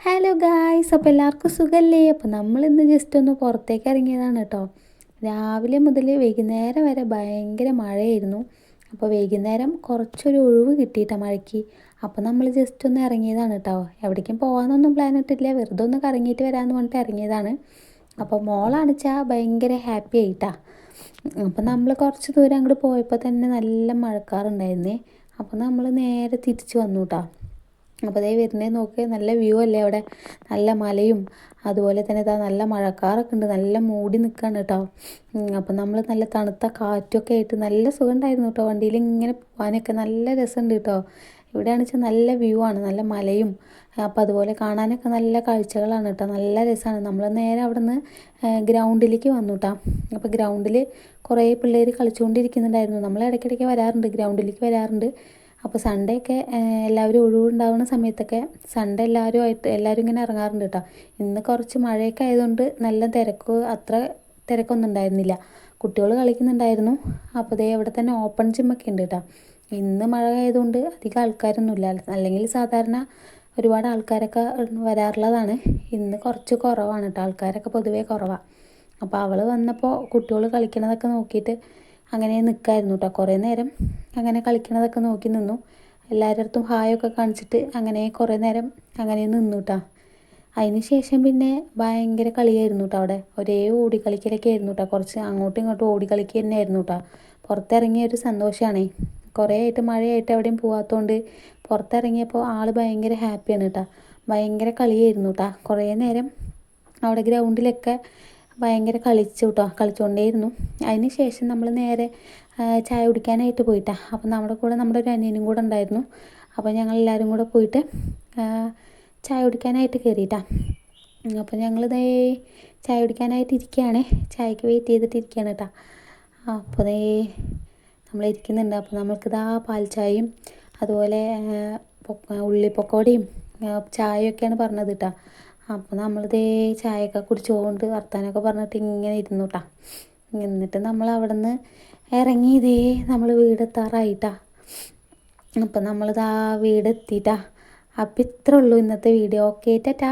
Hello guys, അപ്പോൾ എല്ലാവർക്കും സുഖമല്ലേ? അപ്പോൾ നമ്മളിന്ന് ജസ്റ്റ് ഒന്ന് പുറത്തേക്ക് ഇറങ്ങിയതാണ് കേട്ടോ. രാവിലെ മുതൽ വൈകുന്നേരം വരെ ഭയങ്കര മഴയായിരുന്നു. അപ്പോൾ വൈകുന്നേരം കുറച്ചൊരു ഒഴിവ് കിട്ടിയിട്ടാ മഴയ്ക്ക്. അപ്പോൾ നമ്മൾ ജസ്റ്റ് ഒന്ന് ഇറങ്ങിയതാണ് കേട്ടോ. എവിടേക്കും പോകാനൊന്നും പ്ലാൻ ഇട്ടില്ല, വെറുതെ ഒന്ന് കറങ്ങിയിട്ട് വരാമെന്ന് പറഞ്ഞിട്ട് ഇറങ്ങിയതാണ്. അപ്പോൾ മോളാണിച്ചാൽ ഭയങ്കര ഹാപ്പി ആയിട്ടാ. അപ്പോൾ നമ്മൾ കുറച്ച് ദൂരം അങ്ങോട്ട് പോയപ്പോൾ തന്നെ നല്ല മഴക്കാറുണ്ടായിരുന്നേ. അപ്പോൾ നമ്മൾ നേരെ തിരിച്ച് വന്നു കേട്ടോ. അപ്പോൾ അതേ വരുന്നത് നോക്കി, നല്ല വ്യൂ അല്ലേ അവിടെ, നല്ല മലയും അതുപോലെ തന്നെ ഇതാ നല്ല മഴക്കാറൊക്കെ ഉണ്ട്, നല്ല മൂടി നിൽക്കുകയാണ് കേട്ടോ. അപ്പം നമ്മൾ നല്ല തണുത്ത കാറ്റൊക്കെ ആയിട്ട് നല്ല സുഖം ഉണ്ടായിരുന്നു കേട്ടോ. വണ്ടിയിൽ ഇങ്ങനെ പോകാനൊക്കെ നല്ല രസമുണ്ട് കേട്ടോ. ഇവിടെയാണെന്ന് വെച്ചാൽ നല്ല വ്യൂ ആണ്, നല്ല മലയും അപ്പോൾ അതുപോലെ കാണാനൊക്കെ നല്ല കാഴ്ചകളാണ് കേട്ടോ. നല്ല രസമാണ്. നമ്മൾ നേരെ അവിടെ നിന്ന് ഗ്രൗണ്ടിലേക്ക് വന്നു കേട്ടോ. അപ്പോൾ ഗ്രൗണ്ടിൽ കുറേ പിള്ളേർ കളിച്ചുകൊണ്ടിരിക്കുന്നുണ്ടായിരുന്നു. നമ്മൾ ഇടയ്ക്കിടയ്ക്ക് വരാറുണ്ട്, ഗ്രൗണ്ടിലേക്ക് വരാറുണ്ട്. അപ്പോൾ സൺഡേ ഒക്കെ എല്ലാവരും ഒഴിവുണ്ടാവുന്ന സമയത്തൊക്കെ സൺഡേ എല്ലാവരും ഇങ്ങനെ ഇറങ്ങാറുണ്ട് കേട്ടോ. ഇന്ന് കുറച്ച് മഴയൊക്കെ ആയതുകൊണ്ട് നല്ല അത്ര തിരക്കൊന്നും ഉണ്ടായിരുന്നില്ല. കുട്ടികൾ കളിക്കുന്നുണ്ടായിരുന്നു. അപ്പോൾ ദേ ഇവിടെ തന്നെ ഓപ്പൺ ജിമ്മൊക്കെ ഉണ്ട് കേട്ടോ. ഇന്ന് മഴ ആയതുകൊണ്ട് അധികം ആൾക്കാരൊന്നുമില്ല, അല്ലെങ്കിൽ സാധാരണ ഒരുപാട് ആൾക്കാരൊക്കെ വരാറുള്ളതാണ്. ഇന്ന് കുറച്ച് കുറവാണ് കേട്ടോ, ആൾക്കാരൊക്കെ പൊതുവേ കുറവാണ്. അപ്പോൾ അവൾ വന്നപ്പോൾ കുട്ടികൾ കളിക്കണതൊക്കെ നോക്കിയിട്ട് അങ്ങനെ നിൽക്കായിരുന്നു കേട്ടോ. കുറേ നേരം അങ്ങനെ കളിക്കണതൊക്കെ നോക്കി നിന്നു. എല്ലാവരുടെ അടുത്തും ഹായൊക്കെ കാണിച്ചിട്ട് അങ്ങനെ കുറേ നേരം അങ്ങനെ നിന്നു കേട്ടോ. അതിന് ശേഷം പിന്നെ ഭയങ്കര കളിയായിരുന്നു കേട്ടോ. അവിടെ ഒരേ ഓടിക്കളിക്കലൊക്കെ ആയിരുന്നു കേട്ടോ. കുറച്ച് അങ്ങോട്ടും ഇങ്ങോട്ടും ഓടിക്കളിക്കുക തന്നെയായിരുന്നു കേട്ടോ. പുറത്തിറങ്ങിയ ഒരു സന്തോഷമാണേ. കുറേ ആയിട്ട് മഴയായിട്ട് എവിടെയും പോകാത്തതുകൊണ്ട് പുറത്തിറങ്ങിയപ്പോൾ ആൾ ഭയങ്കര ഹാപ്പിയാണ് കേട്ടോ. ഭയങ്കര കളിയായിരുന്നു കേട്ടോ. കുറേ നേരം അവിടെ ഗ്രൗണ്ടിലൊക്കെ ഭയങ്കര കളിച്ചു കേട്ടോ, കളിച്ചുകൊണ്ടേയിരുന്നു. അതിന് ശേഷം നമ്മൾ നേരെ ചായ കുടിക്കാനായിട്ട് പോയിട്ടാ. അപ്പം നമ്മുടെ കൂടെ നമ്മുടെ ഒരു അനിയനും കൂടെ ഉണ്ടായിരുന്നു. അപ്പോൾ ഞങ്ങൾ എല്ലാവരും കൂടെ പോയിട്ട് ചായ കുടിക്കാനായിട്ട് കയറിയിട്ടാ. അപ്പോൾ ഞങ്ങളിതേ ചായ കുടിക്കാനായിട്ട് ഇരിക്കുകയാണ്, ചായക്ക് വെയിറ്റ് ചെയ്തിട്ട് ഇരിക്കുകയാണ് കേട്ടോ. അപ്പോൾ ദേ നമ്മളിരിക്കുന്നുണ്ട്. അപ്പോൾ നമ്മൾക്കിതാ പാൽ ചായയും അതുപോലെ ഉള്ളിപ്പക്കോടയും ചായയൊക്കെയാണ് പറഞ്ഞത് കേട്ടോ. അപ്പോൾ നമ്മളിതേ ചായയൊക്കെ കുടിച്ചുകൊണ്ട് വർത്താനമൊക്കെ പറഞ്ഞിട്ട് ഇങ്ങനെ ഇരുന്നു കേട്ടോ. എന്നിട്ട് നമ്മൾ അവിടെ നിന്ന് ഇറങ്ങി ഇതേ നമ്മൾ വീടെത്താറായിട്ടാ. അപ്പം നമ്മളിതാ വീടെത്തിയിട്ടാ. അപ്പം ഇത്രേ ഉള്ളൂ ഇന്നത്തെ വീഡിയോ. ഓക്കെ ടാറ്റാ.